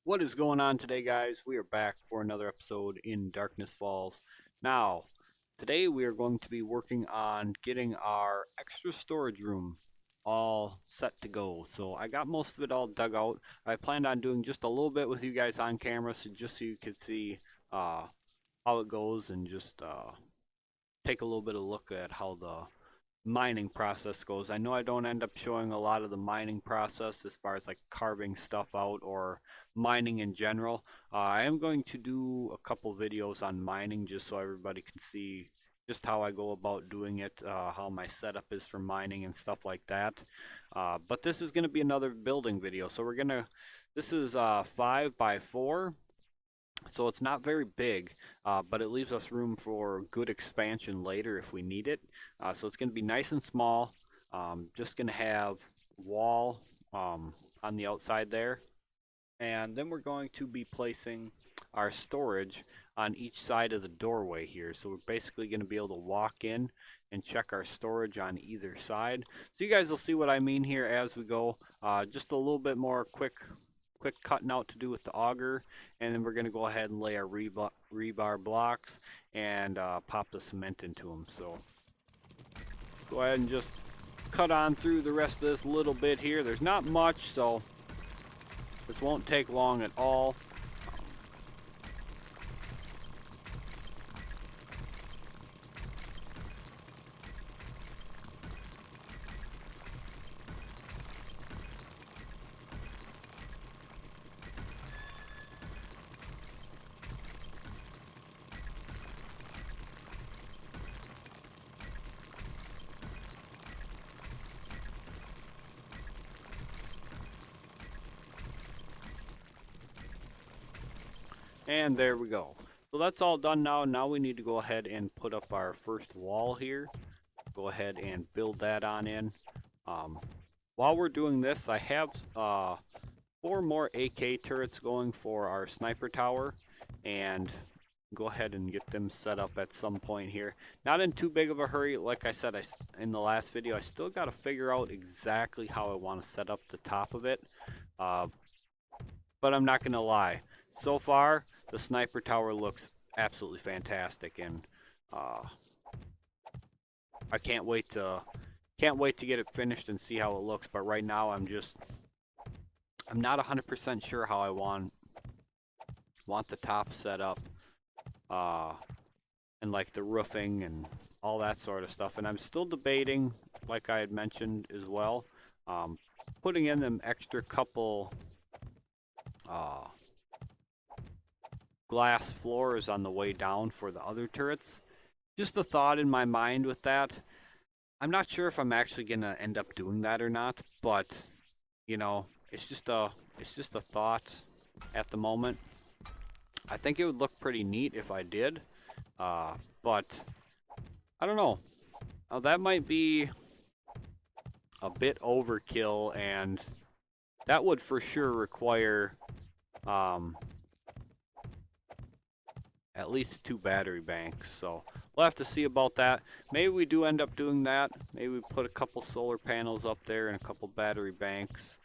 What is going on today, guys? We are back for another episode in Darkness Falls. Now, today we are going to be working on getting our extra storage room all set to go. So I got most of it all dug out. I planned on doing just a little bit with you guys on camera, so just so you could see uh, how it goes and just take a little bit of look at how the mining process goes. I know I don't end up showing a lot of the mining process as far as like carving stuff out or mining in general. I am going to do a couple videos on mining just so everybody can see just how I go about doing it, how my setup is for mining and stuff like that. But this is going to be another building video. So this is 5 by 4, so it's not very big, but it leaves us room for good expansion later if we need it. So it's going to be nice and small. Just going to have wall on the outside there. And then we're going to be placing our storage on each side of the doorway here. So we're basically going to be able to walk in and check our storage on either side. So you guys will see what I mean here as we go. Just a little bit more quick cutting out to do with the auger, and then we're going to go ahead and lay our rebar blocks and pop the cement into them. So go ahead and just cut on through the rest of this little bit here. There's not much, so this won't take long at all. And there we go. So that's all done now. Now we need to go ahead and put up our first wall here. Go ahead and build that on in. Um, while we're doing this, I have 4 more AK turrets going for our sniper tower, and go ahead and get them set up at some point here. Not in too big of a hurry. Like I said in the last video, I still got to figure out exactly how I want to set up the top of it. Uh, but I'm not going to lie. So far, the sniper tower looks absolutely fantastic, and uh, I can't wait to get it finished and see how it looks. But right now, I'm not 100% sure how I want the top set up, and like the roofing and all that sort of stuff. And I'm still debating, like I had mentioned as well, putting in them extra couple uh, glass floors on the way down for the other turrets. Just a thought in my mind with that. I'm not sure if I'm actually gonna end up doing that or not, but you know, it's just a thought at the moment. I think it would look pretty neat if I did, but I don't know. That might be a bit overkill, and that would for sure require um, at least 2 battery banks. So we'll have to see about that. Maybe we do end up doing that. Maybe we put a couple solar panels up there and a couple battery banks.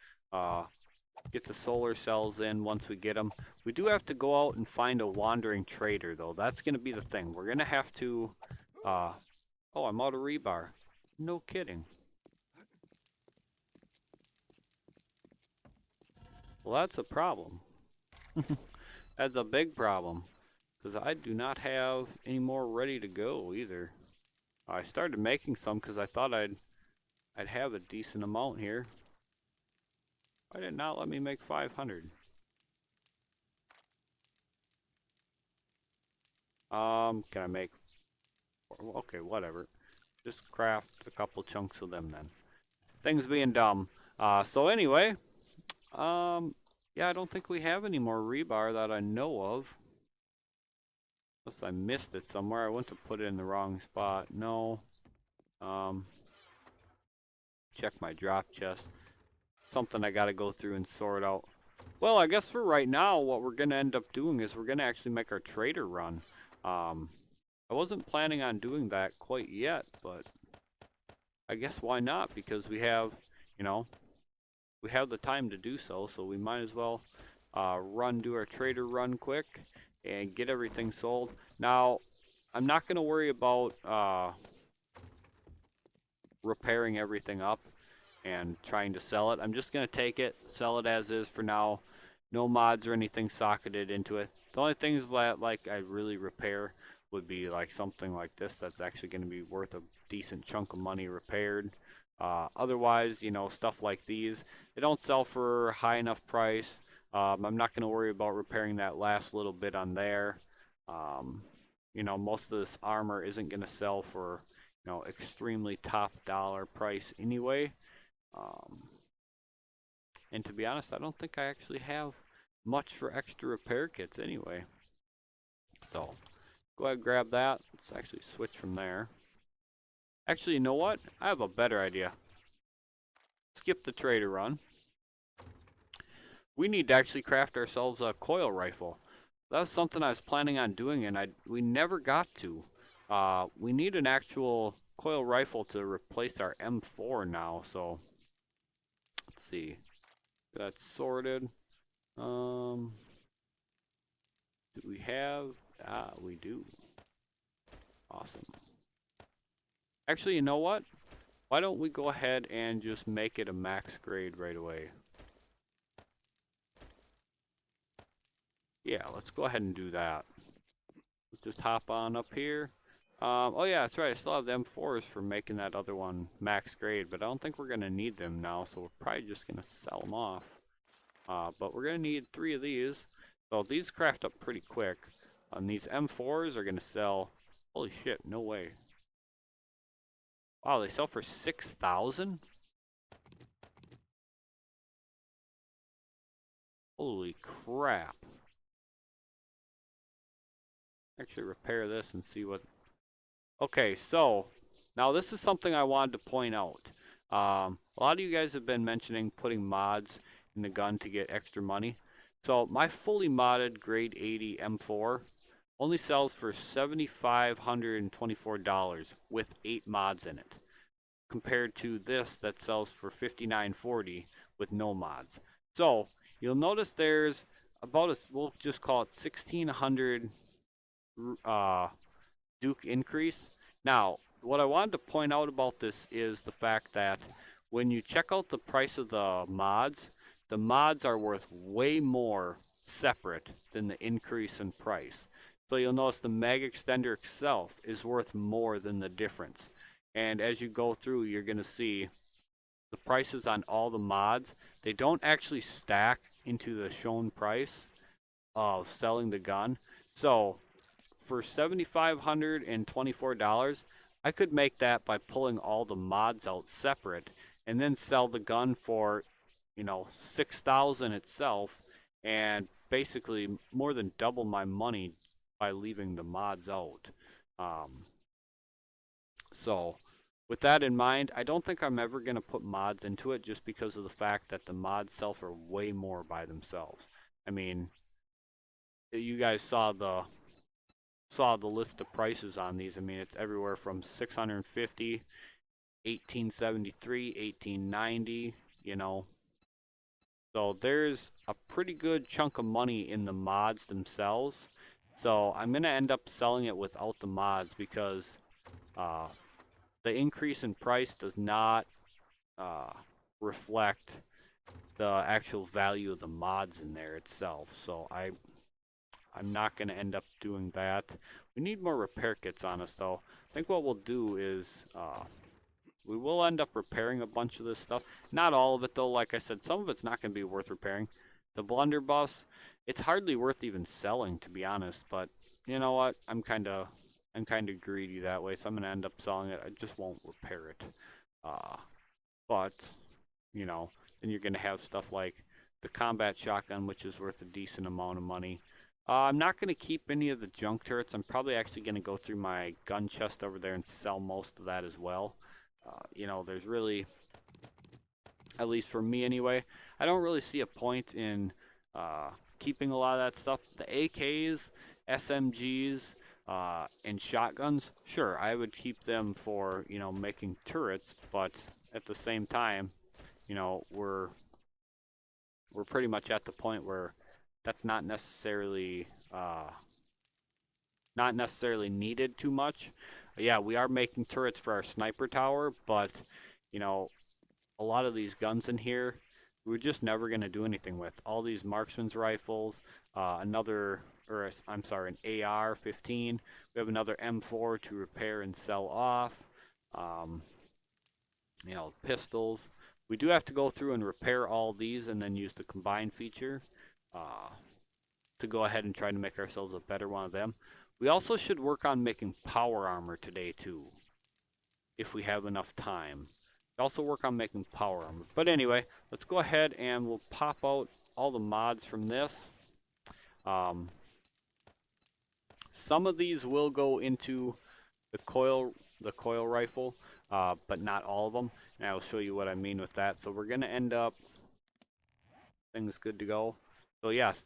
Get the solar cells in once we get them. We do have to go out and find a wandering trader, though. That's going to be the thing. We're going to have to... oh, I'm out of rebar. No kidding. Well, that's a problem. That's a big problem, because I do not have any more ready to go either. I started making some because I thought I'd have a decent amount here. Why did it not let me make 500? Can I make... Okay, whatever. Just craft a couple chunks of them then. Things being dumb. So anyway, yeah, I don't think we have any more rebar that I know of. Unless I missed it somewhere. I went to put it in the wrong spot. No. Check my drop chest. Something I gotta go through and sort out. Well, I guess for right now, what we're gonna end up doing is we're gonna actually make our trader run. I wasn't planning on doing that quite yet, but I guess why not? Because we have, you know, we have the time to do so, so we might as well do our trader run quick and get everything sold. Now, I'm not going to worry about repairing everything up and trying to sell it. I'm just going to take it, sell it as is for now. No mods or anything socketed into it. The only things that like I really repair would be like something like this that's actually going to be worth a decent chunk of money repaired. Otherwise, you know, stuff like these, they don't sell for a high enough price. I'm not going to worry about repairing that last little bit on there. Um, you know, most of this armor isn't going to sell for, you know, extremely top dollar price anyway. Um, and to be honest, I don't think I actually have much for extra repair kits anyway. So go ahead and grab that. Let's actually switch from there. Actually, you know what? I have a better idea. Skip the trader run. We need to actually craft ourselves a coil rifle. That was something I was planning on doing, and we never got to. We need an actual coil rifle to replace our M4 now. So let's see. That's sorted. Do we have? Ah, we do. Awesome. Actually, you know what? Why don't we go ahead and just make it a max grade right away? Yeah, let's go ahead and do that. Let's just hop on up here. Oh yeah, that's right. I still have the M4s for making that other one max grade, but I don't think we're going to need them now, so we're probably just going to sell them off. But we're going to need 3 of these. So these craft up pretty quick. And these M4s are going to sell... Holy shit, no way. Wow, they sell for 6,000? Holy crap. Actually repair this and see what... Okay, so now this is something I wanted to point out. A lot of you guys have been mentioning putting mods in the gun to get extra money. So my fully modded grade 80 M4 only sells for $7,524 with 8 mods in it, compared to this that sells for $5,940 with no mods. So you'll notice there's about a, we'll just call it 1,600 Duke increase. Now, what I wanted to point out about this is the fact that when you check out the price of the mods are worth way more separate than the increase in price. So you'll notice the mag extender itself is worth more than the difference. And as you go through, you're going to see the prices on all the mods. They don't actually stack into the shown price of selling the gun. So for $7,524, I could make that by pulling all the mods out separate and then sell the gun for, you know, 6,000 itself, and basically more than double my money by leaving the mods out. So with that in mind, I don't think I'm ever going to put mods into it just because of the fact that the mods sell for way more by themselves. I mean, you guys saw the list of prices on these. I mean, it's everywhere from 650, 1873, 1890, you know. So there's a pretty good chunk of money in the mods themselves. So I'm going to end up selling it without the mods because the increase in price does not reflect the actual value of the mods in there itself. So I'm not going to end up doing that. We need more repair kits on us, though. I think what we'll do is we will end up repairing a bunch of this stuff. Not all of it, though. Like I said, some of it's not going to be worth repairing. The blunderbuss, it's hardly worth even selling, to be honest. But you know what? I'm kind of greedy that way, so I'm going to end up selling it. I just won't repair it. But you know, then you're going to have stuff like the combat shotgun, which is worth a decent amount of money. I'm not going to keep any of the junk turrets. I'm probably actually going to go through my gun chest over there and sell most of that as well. You know, there's really, at least for me anyway, I don't really see a point in keeping a lot of that stuff. The AKs, SMGs, and shotguns, sure, I would keep them for, you know, making turrets, but at the same time, you know, we're pretty much at the point where that's not necessarily needed too much. Yeah, we are making turrets for our sniper tower, but you know, a lot of these guns in here, we're just never going to do anything with. All these marksman's rifles, I'm sorry, an AR-15. We have another M4 to repair and sell off. Um, pistols. We do have to go through and repair all these and then use the combine feature uh, to go ahead and try to make ourselves a better one of them. We also should work on making power armor today too, if we have enough time. Also work on making power armor. But anyway, let's go ahead and we'll pop out all the mods from this. Um, some of these will go into the coil rifle, but not all of them. And I'll show you what I mean with that. So we're gonna end up things good to go. So yes,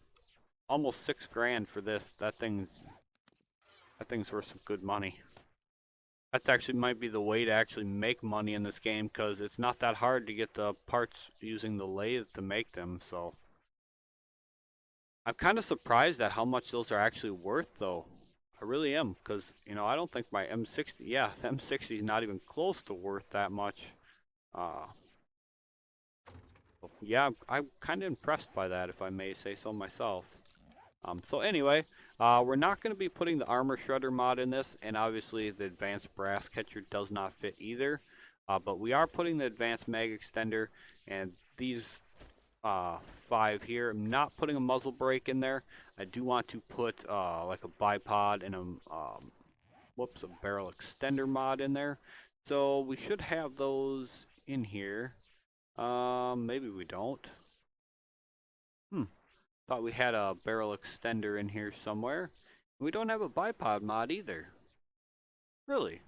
almost $6 grand for this. That thing's worth some good money. That actually might be the way to actually make money in this game because it's not that hard to get the parts using the lathe to make them. So I'm kind of surprised at how much those are actually worth though. I really am because, I don't think my M60, yeah, the M60 is not even close to worth that much. Uh, yeah, I'm kind of impressed by that if I may say so myself. So anyway, we're not going to be putting the armor shredder mod in this, and obviously the advanced brass catcher does not fit either. But we are putting the advanced mag extender and these 5 here. I'm not putting a muzzle brake in there. I do want to put like a bipod and a barrel extender mod in there. So we should have those in here. Maybe we don't. Thought we had a barrel extender in here somewhere. We don't have a bipod mod either. Really?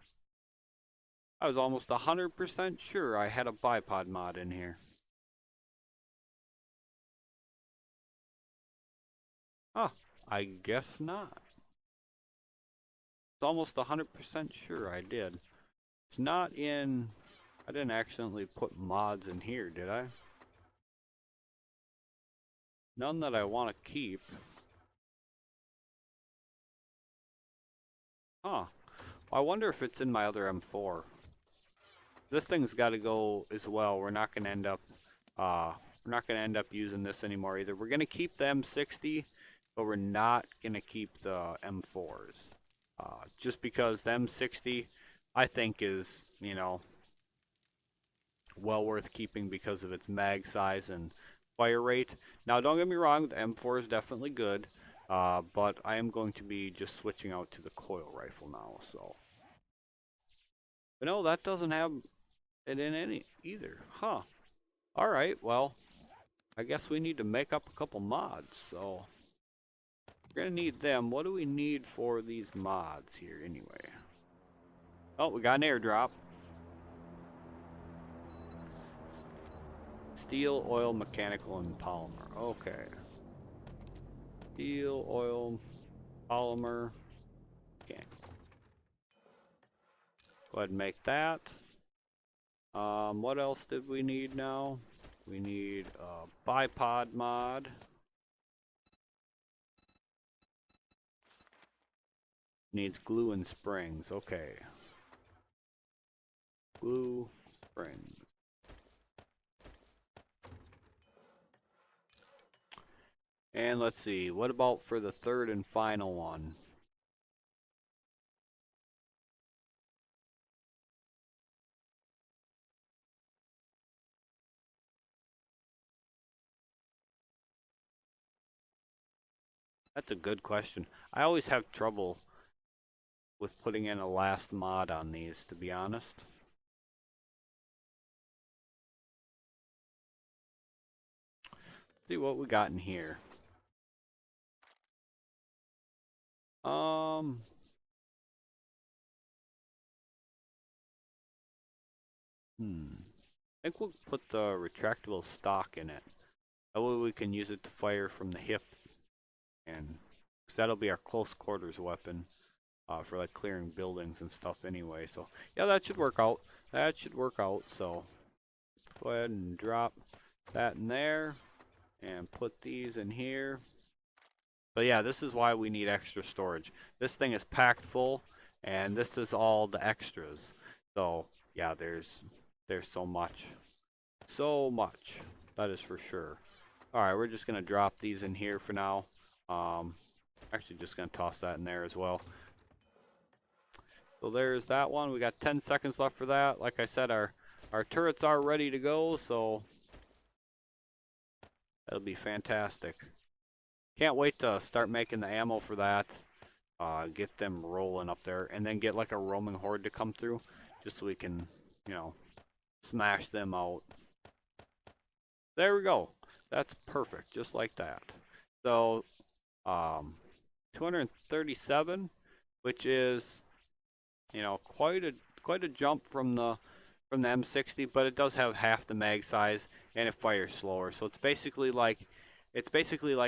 I was almost 100% sure I had a bipod mod in here. Huh, I guess not. It's almost 100% sure I did. It's not in... I didn't accidentally put mods in here, did I? None that I want to keep. Huh. I wonder if it's in my other M4. This thing's got to go as well. We're not going to end up using this anymore either. We're going to keep the M60, but we're not going to keep the M4s. Just because the M60, I think, is, well worth keeping because of its mag size and fire rate. Now, don't get me wrong, the M4 is definitely good, but I am going to be just switching out to the coil rifle now, so. But no, that doesn't have it in any either. Huh. Alright, well, I guess we need to make up a couple mods, so we're gonna need them. What do we need for these mods here anyway? Oh, we got an airdrop. Steel, oil, mechanical, and polymer. Okay. Steel, oil, polymer, mechanical. Go ahead and make that. What else did we need now? We need a bipod mod. Needs glue and springs. Okay. Glue, springs. And let's see, what about for the third and final one? That's a good question. I always have trouble with putting in a last mod on these, to be honest. Let's see what we got in here. I think we'll put the retractable stock in it. That way we can use it to fire from the hip, and cause that'll be our close quarters weapon for like clearing buildings and stuff anyway. So yeah, that should work out. That should work out. So go ahead and drop that in there, and put these in here. But yeah, this is why we need extra storage. This thing is packed full, and this is all the extras. So yeah, there's so much, so much. That is for sure. All right, we're just gonna drop these in here for now. Um, Actually, just gonna toss that in there as well. So there's that one. We got 10 seconds left for that. Like I said, our turrets are ready to go, so that'll be fantastic. Can't wait to start making the ammo for that. Get them rolling up there, and then get like a roaming horde to come through, just so we can, you know, smash them out. There we go. That's perfect, just like that. So, 237, which is, you know, quite a jump from the M60, but it does have half the mag size and it fires slower. So it's basically like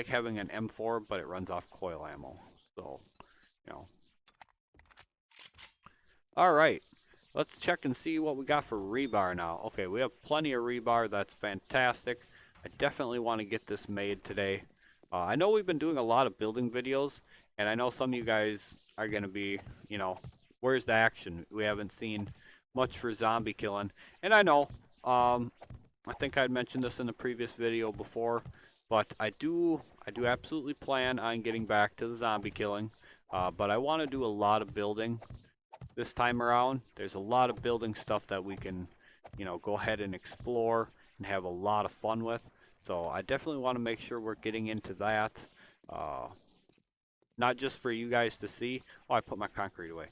having an M4, but it runs off coil ammo. So, you know. All right. Let's check and see what we got for rebar now. Okay, we have plenty of rebar. That's fantastic. I definitely want to get this made today. I know we've been doing a lot of building videos, and I know some of you guys are going to be, you know, where's the action? We haven't seen much for zombie killing. And I know, I think I'd mentioned this in the previous video before, but I do absolutely plan on getting back to the zombie killing. But I want to do a lot of building this time around. There's a lot of building stuff that we can, you know, go ahead and explore and have a lot of fun with. So I definitely want to make sure we're getting into that. Uh, Not just for you guys to see. Oh, I put my concrete away.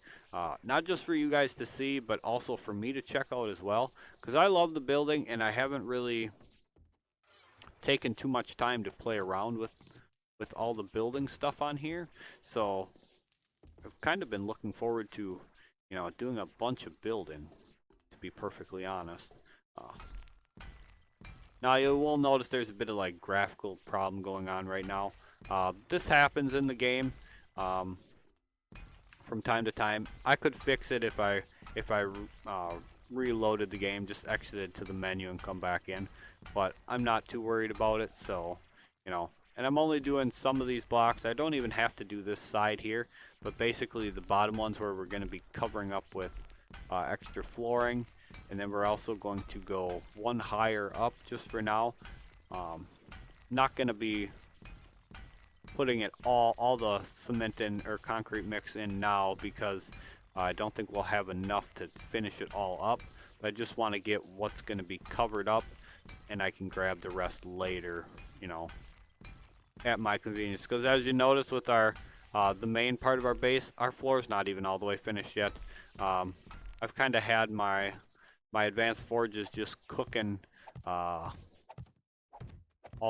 Not just for you guys to see, but also for me to check out as well. Because I love the building, and I haven't really taken too much time to play around with all the building stuff on here. So I've kind of been looking forward to, you know, doing a bunch of building, to be perfectly honest. Uh, Now you will notice there's a bit of like graphical problem going on right now. This happens in the game um, from time to time. I could fix it if I reloaded the game, just exited to the menu and come back in. But I'm not too worried about it, so you know. And I'm only doing some of these blocks. I don't even have to do this side here, but basically the bottom ones where we're going to be covering up with extra flooring, and then we're also going to go one higher up just for now. Um, Not going to be putting it all the cement in or concrete mix in now because I don't think we'll have enough to finish it all up. But I just want to get what's going to be covered up, and I can grab the rest later, you know, at my convenience. Because as you notice with our the main part of our base, our floor is not even all the way finished yet. I've kind of had my advanced forges just cooking all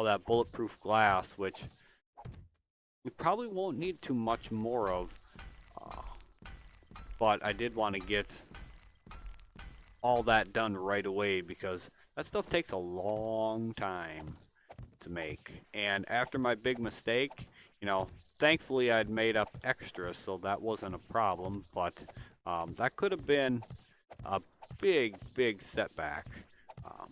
that bulletproof glass, which we probably won't need too much more of. Uh, but I did want to get all that done right away because that stuff takes a long time to make. And after my big mistake, you know, thankfully I'd made up extra, so that wasn't a problem. But that could have been a big setback. Um,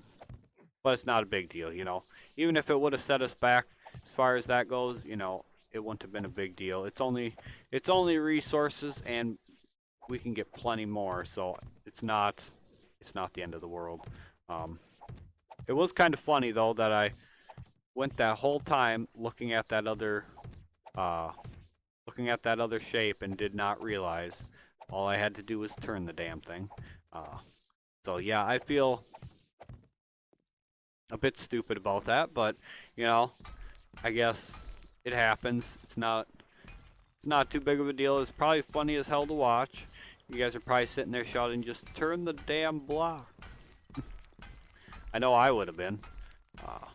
but it's not a big deal, you know. Even if it would have set us back as far as that goes, you know, it wouldn't have been a big deal. It's only resources, and we can get plenty more, so it's not the end of the world. Um, it was kind of funny though that I went that whole time uh, looking at that other shape and did not realize all I had to do was turn the damn thing. Uh, so yeah, I feel a bit stupid about that, but you know, I guess it happens. It's not too big of a deal. It's probably funny as hell to watch. You guys are probably sitting there shouting, "Just turn the damn block." I know I would have been. Uh,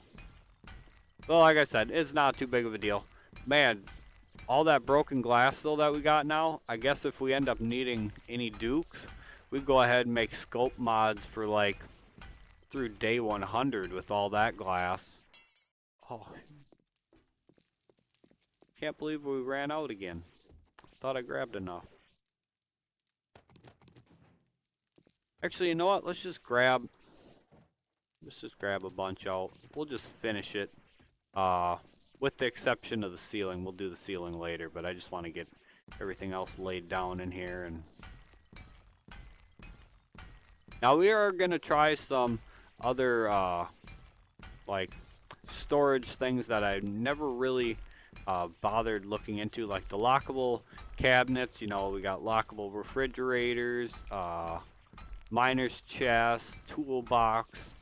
well, like I said, it's not too big of a deal. Man, all that broken glass though that we got now, I guess if we end up needing any dukes, we'd go ahead and make scope mods for like through day 100 with all that glass. Oh, can't believe we ran out again. Thought I grabbed enough. Actually, you know what? Let's just grab a bunch out. We'll just finish it. Uh, with the exception of the ceiling. We'll do the ceiling later, but I just want to get everything else laid down in here. And now we are going to try some other like storage things that I never really bothered looking into, like the lockable cabinets. You know, we got lockable refrigerators, miner's chest, toolbox,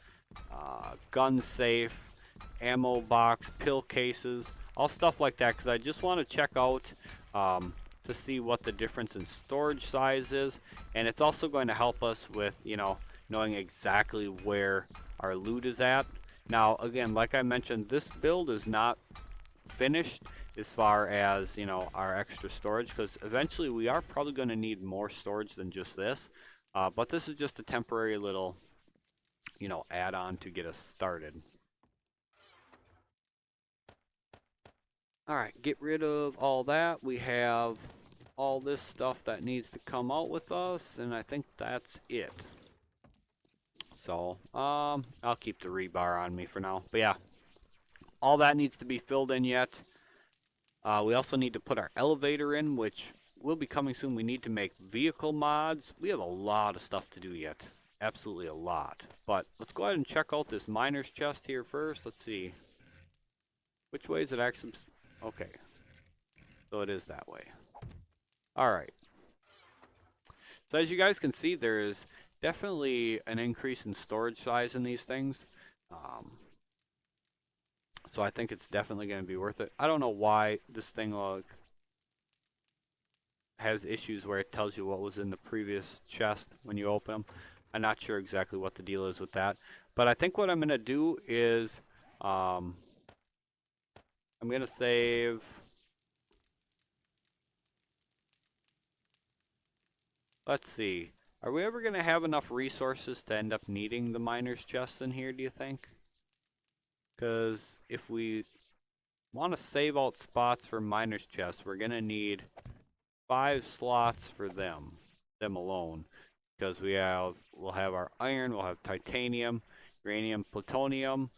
gun safe, ammo box, pill cases, all stuff like that, because I just want to check out to see what the difference in storage size is, and it's also going to help us with, you know, knowing exactly where our loot is at. Now, again, like I mentioned, this build is not finished as far as, you know, our extra storage, because eventually we are probably going to need more storage than just this. But this is just a temporary little, you know, add-on to get us started. All right, get rid of all that. We have all this stuff that needs to come out with us, and I think that's it. So, I'll keep the rebar on me for now. But yeah, all that needs to be filled in yet. We also need to put our elevator in, which will be coming soon. We need to make vehicle mods. We have a lot of stuff to do yet. Absolutely a lot. But let's go ahead and check out this miner's chest here first. Let's see. Which way is it actually? Okay. So it is that way. Alright. So as you guys can see, there is definitely an increase in storage size in these things. So I think it's definitely going to be worth it. I don't know why this thing has issues where it tells you what was in the previous chest when you open them. I'm not sure exactly what the deal is with that. But I think what I'm going to do is I'm going to save... Let's see. Are we ever going to have enough resources to end up needing the miner's chests in here, do you think? Because if we want to save out spots for miner's chests, we're going to need 5 slots for them alone. Because we'll have our iron, we'll have titanium, uranium, plutonium,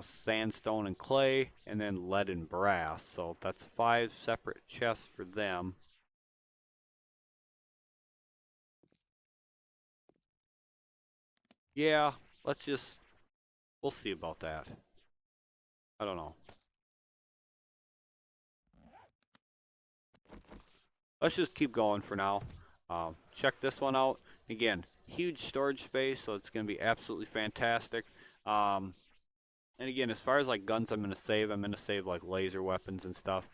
sandstone and clay, and then lead and brass. So that's 5 separate chests for them. Yeah, we'll see about that. I don't know. Let's just keep going for now. Check this one out. Again, huge storage space, so it's going to be absolutely fantastic. And again, as far as like guns I'm going to save like laser weapons and stuff.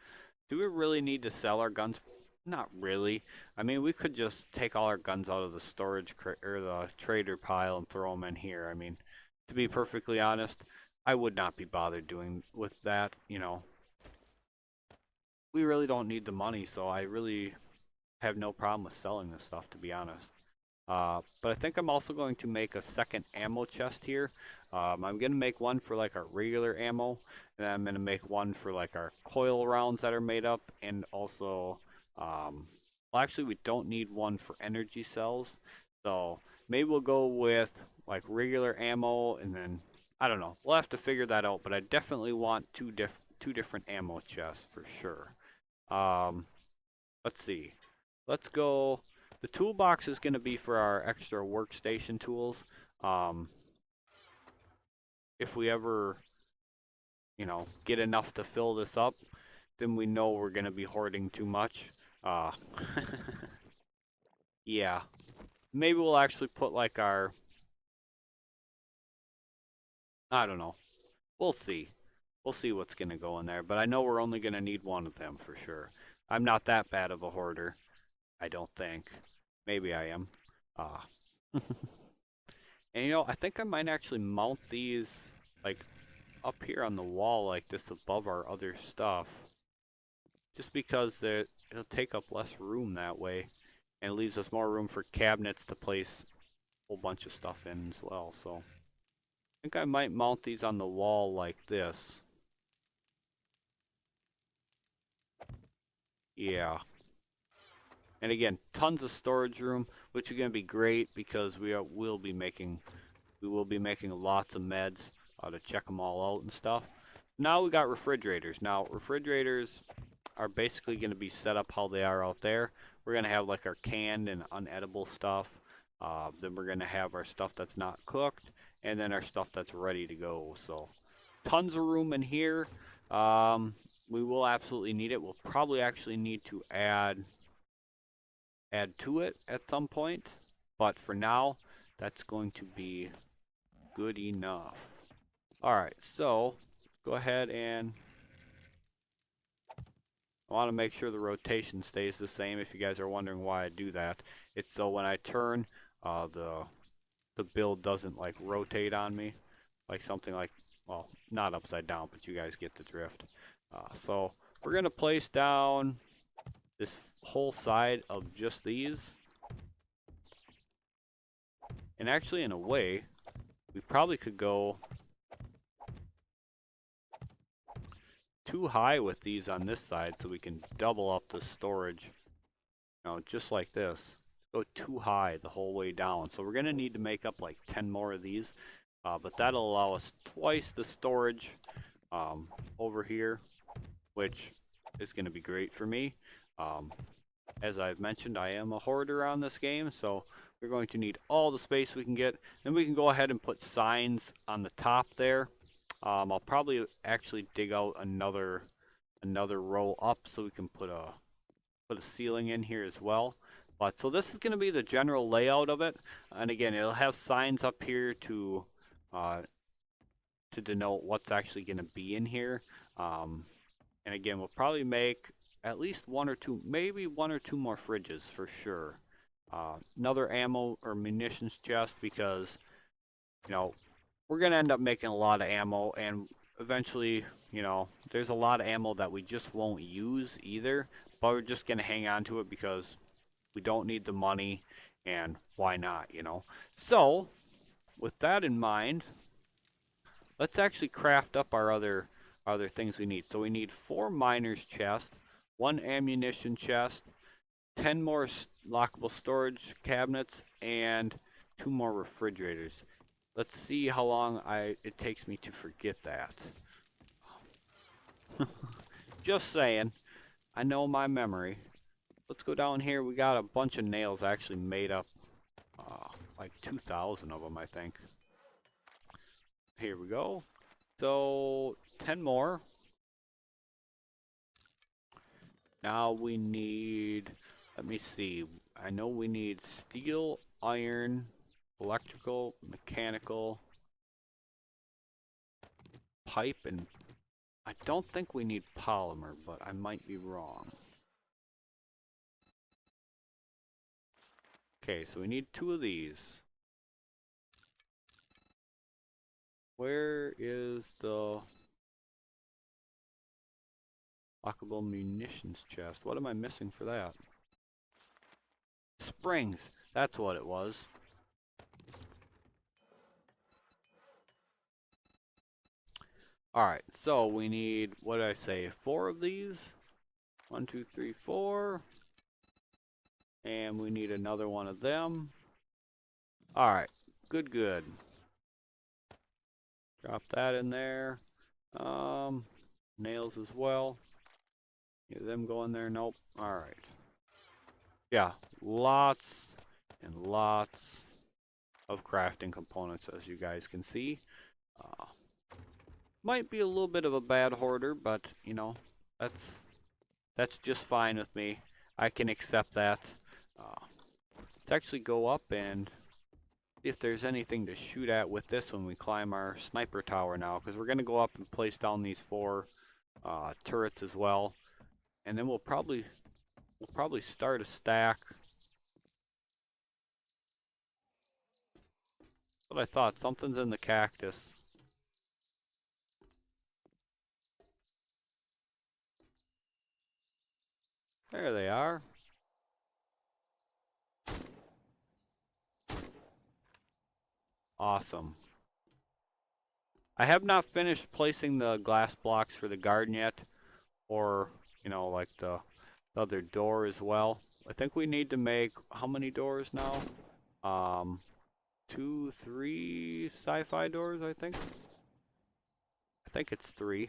Do we really need to sell our guns? Not really. I mean, we could just take all our guns out of the storage or the trader pile and throw them in here. I mean, to be perfectly honest, I would not be bothered doing with that. You know, we really don't need the money, so I really have no problem with selling this stuff, to be honest. But I think I'm also going to make a second ammo chest here. I'm going to make one for like our regular ammo, and then I'm going to make one for like our coil rounds that are made up, and also, well, actually we don't need one for energy cells, so maybe we'll go with like regular ammo, and then, I don't know, we'll have to figure that out, but I definitely want two different ammo chests for sure. Let's see. Let's go. The toolbox is going to be for our extra workstation tools. Um, if we ever, you know, get enough to fill this up, then we know we're going to be hoarding too much. Uh, yeah. Maybe we'll actually put like our, I don't know. We'll see. We'll see what's going to go in there. But I know we're only going to need one of them for sure. I'm not that bad of a hoarder. I don't think. Maybe I am. And you know, I think I might actually mount these like up here on the wall like this above our other stuff. Just because it'll take up less room that way. And it leaves us more room for cabinets to place a whole bunch of stuff in as well. So I think I might mount these on the wall like this. Yeah. And again, tons of storage room, which is going to be great because we will be making lots of meds to check them all out and stuff. Now we got refrigerators. Now refrigerators are basically going to be set up how they are out there. We're going to have like our canned and unedible stuff. Then we're going to have our stuff that's not cooked, and then our stuff that's ready to go. So tons of room in here. We will absolutely need it. We'll probably actually need to add to it at some point, but for now, that's going to be good enough. All right, so go ahead and I want to make sure the rotation stays the same. If you guys are wondering why I do that, it's so when I turn, the build doesn't like rotate on me, like something like, well, not upside down, but you guys get the drift. So we're gonna place down this whole side of just these, and actually, in a way, we probably could go too high with these on this side so we can double up the storage. Just like this. Go too high the whole way down. So we're going to need to make up like 10 more of these. But that'll allow us twice the storage over here, which is going to be great for me. As I've mentioned, I am a hoarder on this game, so we're going to need all the space we can get. Then we can go ahead and put signs on the top there. I'll probably actually dig out another row up so we can put a ceiling in here as well. But so this is going to be the general layout of it, and again, it'll have signs up here to denote what's actually going to be in here. And again, we'll probably make at least one or two, maybe one or two more fridges for sure. Another ammo or munitions chest because we're going to end up making a lot of ammo, and eventually, there's a lot of ammo that we just won't use either, but we're just going to hang on to it because we don't need the money, and why not, So, with that in mind, let's actually craft up our other things we need. So we need 4 miner's chests, 1 ammunition chest, 10 more lockable storage cabinets, and 2 more refrigerators. Let's see how long it takes me to forget that. Just saying. I know my memory. Let's go down here. We got a bunch of nails actually made up. Like 2,000 of them, I think. Here we go. So, 10 more. Now we need, let me see. I know we need steel, iron, electrical, mechanical, pipe, and I don't think we need polymer, but I might be wrong. Okay, so we need 2 of these. Where is the lockable munitions chest? What am I missing for that? Springs. That's what it was. Alright, so we need, what did I say, 4 of these? 1, 2, 3, 4. And we need another one of them. Alright, good. Drop that in there. Nails as well. Get them going there. Nope. Alright. Yeah, lots and lots of crafting components, as you guys can see. Might be a little bit of a bad hoarder, but that's just fine with me. I can accept that. Let's actually go up and see if there's anything to shoot at with this when we climb our sniper tower now, because we're going to go up and place down these 4 turrets as well, and then we'll probably start a stack. What I thought, something's in the cactus. There they are. Awesome. I have not finished placing the glass blocks for the garden yet, or like the other door as well. I think we need to make how many doors now? 2, 3 sci-fi doors, I think think it's 3.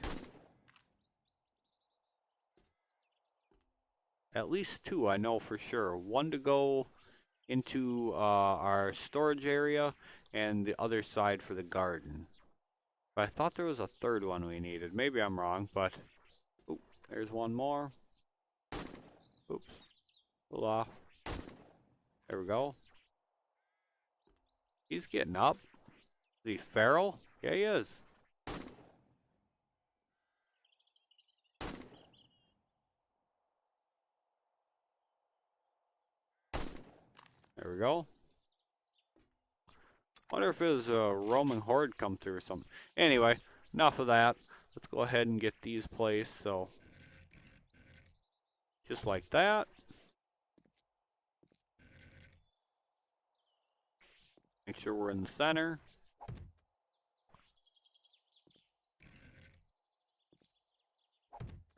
At least 2, I know for sure. 1 to go into our storage area, and the other side for the garden. But I thought there was a 3rd one we needed. Maybe I'm wrong, but... Oop, there's 1 more. Oops. Pull off. There we go. He's getting up. Is he feral? Yeah, he is. There we go. Wonder if it was a roaming horde come through or something. Anyway, enough of that. Let's go ahead and get these placed. So, just like that. Make sure we're in the center.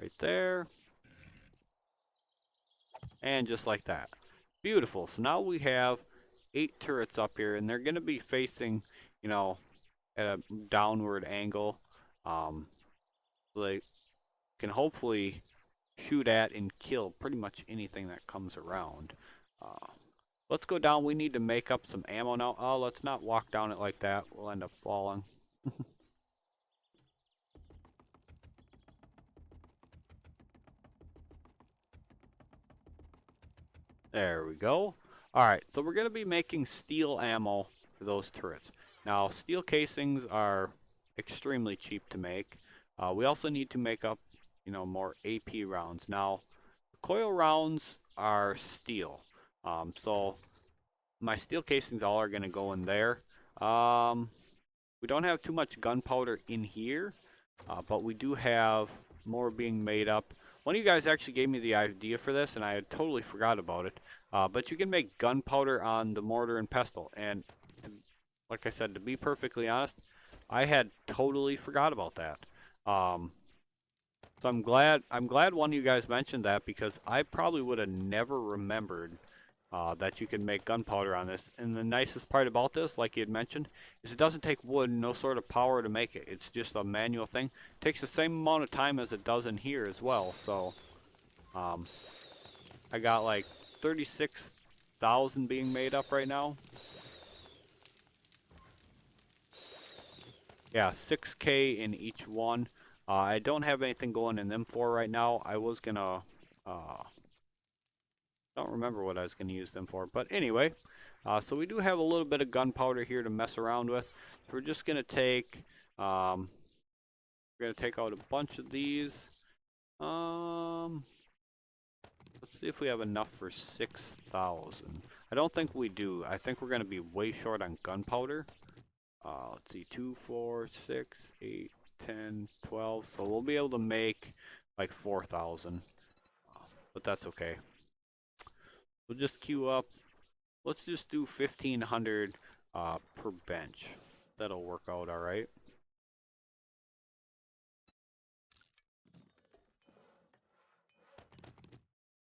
Right there. And just like that. Beautiful. So now we have 8 turrets up here, and they're going to be facing, you know, at a downward angle. So they can hopefully shoot at and kill pretty much anything that comes around. Let's go down. We need to make up some ammo now. Oh, let's not walk down it like that. We'll end up falling. There we go. Alright, so we're going to be making steel ammo for those turrets. Now, steel casings are extremely cheap to make. We also need to make up, you know, more AP rounds. Now, coil rounds are steel. So, my steel casings all are going to go in there. We don't have too much gunpowder in here, but we do have more being made up. One of you guys actually gave me the idea for this, and I had totally forgot about it. But you can make gunpowder on the mortar and pestle, and like I said, to be perfectly honest, I had totally forgot about that. So I'm glad one of you guys mentioned that, because I probably would have never remembered that you can make gunpowder on this. And the nicest part about this, like you had mentioned, is it doesn't take wood, no sort of power to make it. It's just a manual thing. It takes the same amount of time as it does in here as well. So I got like 36,000 being made up right now. Yeah, 6K in each one. I don't have anything going in them for right now. I was gonna don't remember what I was going to use them for. But anyway, so we do have a little bit of gunpowder here to mess around with. So we're just going to take, we're going to take out a bunch of these. Let's see if we have enough for 6,000. I don't think we do. I think we're going to be way short on gunpowder. Let's see, 2, 4, 6, 8, 10, 12. So we'll be able to make like 4,000. But that's okay. We'll just queue up. Let's just do 1,500 per bench. That'll work out all right.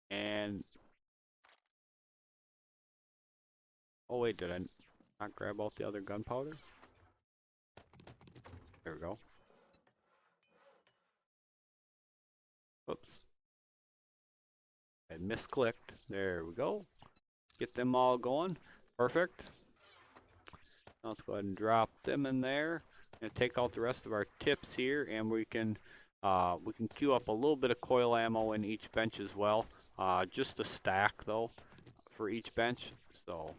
And oh wait, did I not grab out the other gunpowder? There we go. Oops. I misclicked. There we go. Get them all going. Perfect. Now let's go ahead and drop them in there. And take out the rest of our tips here, and we can queue up a little bit of coil ammo in each bench as well. Just a stack though for each bench. So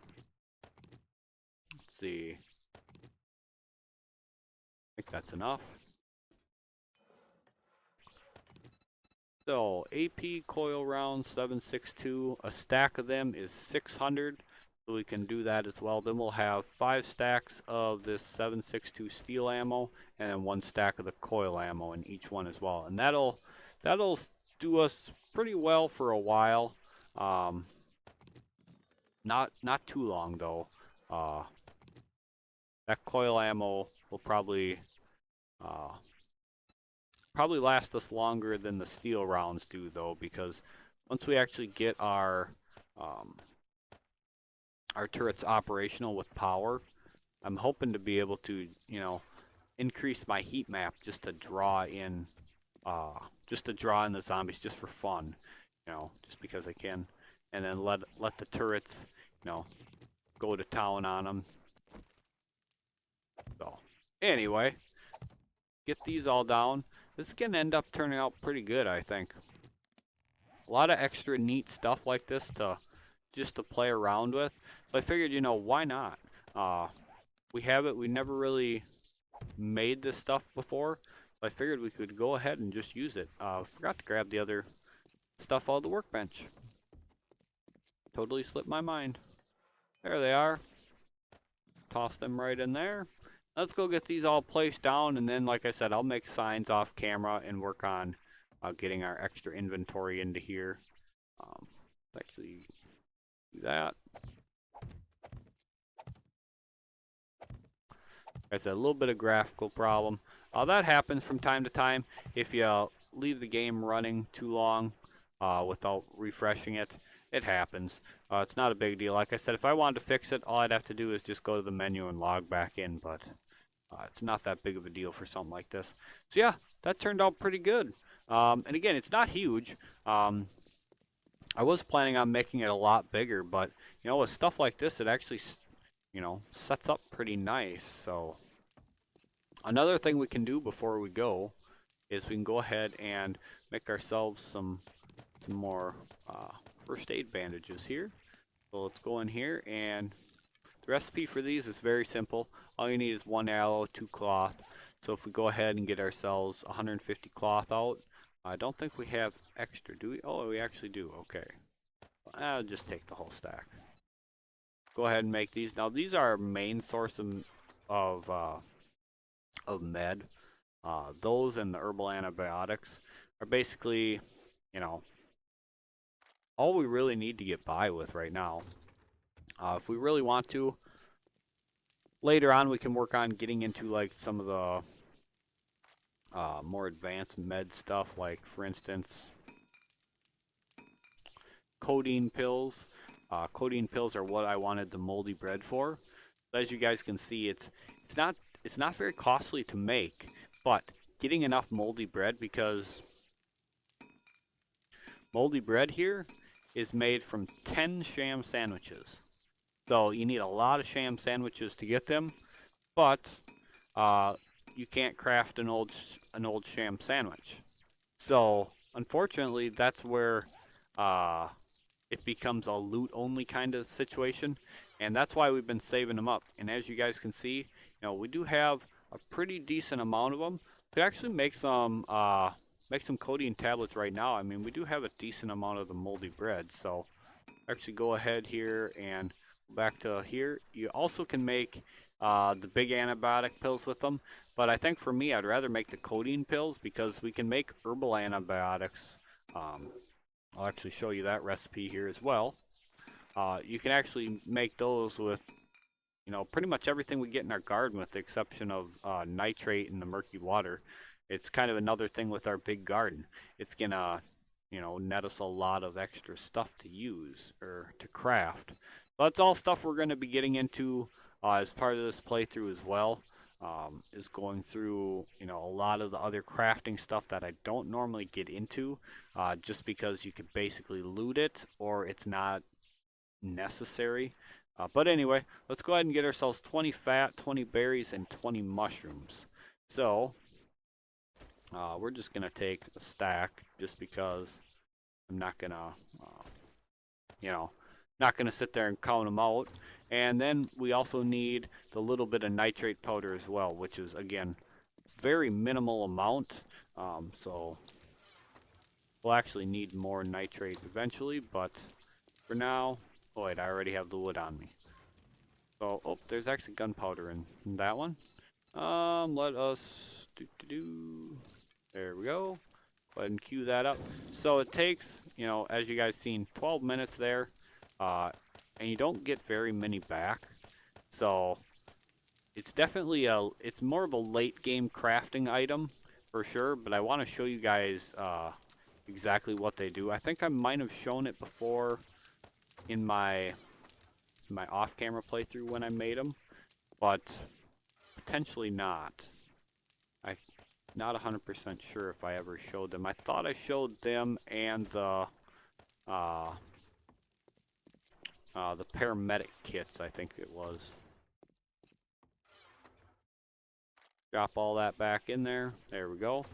let's see. I think that's enough. So, AP coil rounds 762, a stack of them is 600, so we can do that as well. Then we'll have 5 stacks of this 762 steel ammo, and then 1 stack of the coil ammo in each one as well. And that'll do us pretty well for a while. Not too long though. That coil ammo will probably last us longer than the steel rounds do though, because once we actually get our turrets operational with power, I'm hoping to be able to, you know, increase my heat map just to draw in the zombies just for fun, just because I can, and then let the turrets, go to town on them. So anyway, get these all down. This is gonna end up turning out pretty good, I think. A lot of extra neat stuff like this just to play around with. So I figured, why not? We have it. We never really made this stuff before. So I figured we could go ahead and just use it. Forgot to grab the other stuff out of the workbench. Totally slipped my mind. There they are. Toss them right in there. Let's go get these all placed down, and then, like I said, I'll make signs off camera and work on getting our extra inventory into here. Actually, do that. It's a little bit of graphical problem. That happens from time to time if you leave the game running too long without refreshing it. It happens. It's not a big deal. Like I said, if I wanted to fix it, all I'd have to do is just go to the menu and log back in, but it's not that big of a deal for something like this. So yeah, that turned out pretty good. And again, it's not huge. I was planning on making it a lot bigger, but with stuff like this, it actually sets up pretty nice. So another thing we can do before we go is we can go ahead and make ourselves some more first aid bandages here. So let's go in here, and the recipe for these is very simple. All you need is 1 aloe, 2 cloth. So if we go ahead and get ourselves 150 cloth out, I don't think we have extra, do we? Oh, we actually do. Okay. I'll just take the whole stack. Go ahead and make these. Now these are our main source of med. Those and the herbal antibiotics are basically, all we really need to get by with right now. If we really want to, later on we can work on getting into like some of the more advanced med stuff, like for instance, codeine pills. Codeine pills are what I wanted the moldy bread for. As you guys can see, it's not very costly to make, but getting enough moldy bread, because moldy bread here is made from 10 sham sandwiches. So you need a lot of sham sandwiches to get them, but you can't craft an old sham sandwich. So unfortunately, that's where it becomes a loot only kind of situation, and that's why we've been saving them up. And as you guys can see, we do have a pretty decent amount of them. To actually make some codeine tablets right now, I mean, we do have a decent amount of the moldy bread. So actually go ahead here and go back to here. You also can make the big antibiotic pills with them, but I think for me, I'd rather make the codeine pills, because we can make herbal antibiotics. I'll actually show you that recipe here as well. You can actually make those with, pretty much everything we get in our garden, with the exception of nitrate and the murky water. It's kind of another thing with our big garden. It's gonna, net us a lot of extra stuff to use or to craft. So that's all stuff we're going to be getting into as part of this playthrough as well. Is going through, a lot of the other crafting stuff that I don't normally get into, just because you could basically loot it or it's not necessary. But anyway, let's go ahead and get ourselves 20 fat, 20 berries, and 20 mushrooms. So we're just going to take a stack, just because I'm not going to, not going to sit there and count them out. And then we also need the little bit of nitrate powder as well, which is, again, very minimal amount. So we'll actually need more nitrate eventually, but for now, oh wait, I already have the wood on me. So, oh, there's actually gunpowder in that one. Let us there we go. Go ahead and cue that up. So it takes, as you guys seen, 12 minutes there. And you don't get very many back, so it's definitely it's more of a late game crafting item for sure. But I want to show you guys exactly what they do. I think I might have shown it before in my off-camera playthrough when I made them, but potentially not. Not 100% sure if I ever showed them. I thought I showed them and uh, the Paramedic Kits, I think it was. Drop all that back in there. There we go.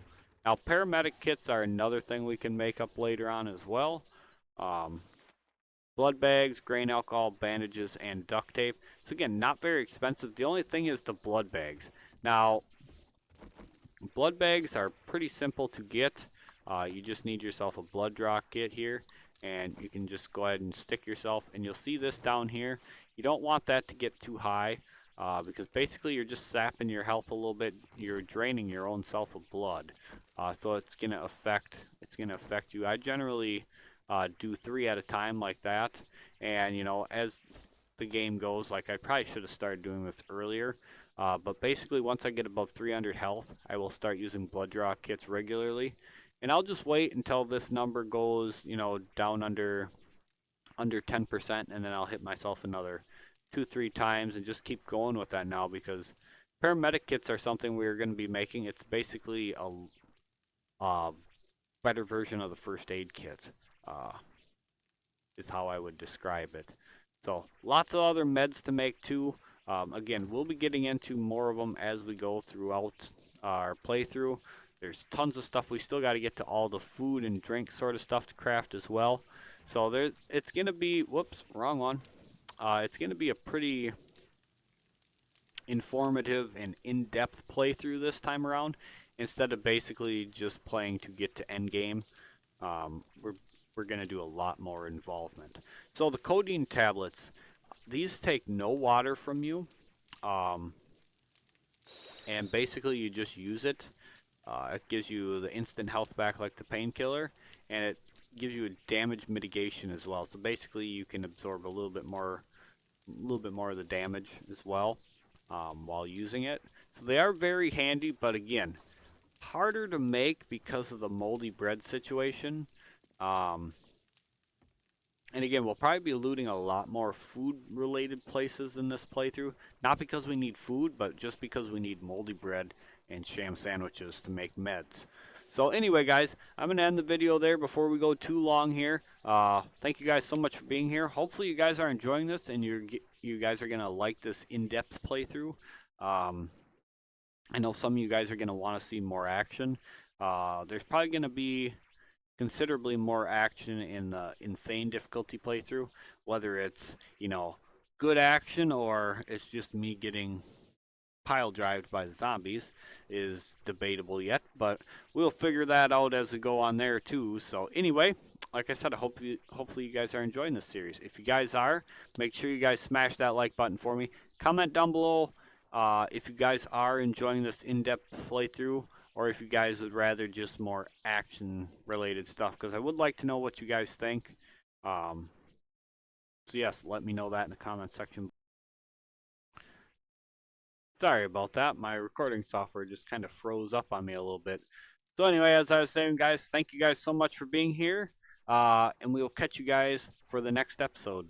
Now, Paramedic Kits are another thing we can make up later on as well. Um, blood bags, grain alcohol, bandages, and duct tape. So again, not very expensive. The only thing is the blood bags. Now, blood bags are pretty simple to get. You just need yourself a blood draw kit here, and you can just go ahead and stick yourself, and you'll see this down here. You don't want that to get too high, because basically you're just sapping your health a little bit. You're draining your own self of blood, so it's gonna affect you. I generally do 3 at a time like that, and you know, as the game goes, like I probably should have started doing this earlier. But basically, once I get above 300 health, I will start using blood draw kits regularly, and I'll just wait until this number goes, you know, down under 10%, and then I'll hit myself another 2-3 times, and just keep going with that now because paramedic kits are something we're going to be making. It's basically a better version of the first aid kit. Uh, is how I would describe it. So lots of other meds to make too. Again, we'll be getting into more of them as we go throughout our playthrough. There's tons of stuff. We still got to get to all the food and drink sort of stuff to craft as well. So it's going to be, whoops, wrong one. It's going to be a pretty informative and in-depth playthrough this time around instead of basically just playing to get to end game. We're going to do a lot more involvement. So the Codeine Tablets, these take no water from you, um, and basically you just use it. It gives you the instant health back like the painkiller, and it gives you a damage mitigation as well. So basically you can absorb a little bit more of the damage as well while using it. So they are very handy, but again, harder to make because of the moldy bread situation. Um, and again, we'll probably be looting a lot more food-related places in this playthrough. Not because we need food, but just because we need moldy bread and sham sandwiches to make meds. So anyway, guys, I'm going to end the video there before we go too long here. Thank you guys so much for being here. Hopefully you guys are enjoying this and you guys are going to like this in-depth playthrough. I know some of you guys are going to want to see more action. There's probably going to be considerably more action in the insane difficulty playthrough, whether it's, you know, good action or it's just me getting pile drived by the zombies is debatable yet, but we'll figure that out as we go on there too. So anyway, like I said, hopefully you guys are enjoying this series. If you guys are, make sure you guys smash that like button for me. Comment down below if you guys are enjoying this in-depth playthrough, or if you guys would rather just more action-related stuff, because I would like to know what you guys think. So yes, let me know that in the comment section. Sorry about that. My recording software just kind of froze up on me a little bit. So anyway, as I was saying, guys, thank you guys so much for being here, and we will catch you guys for the next episode.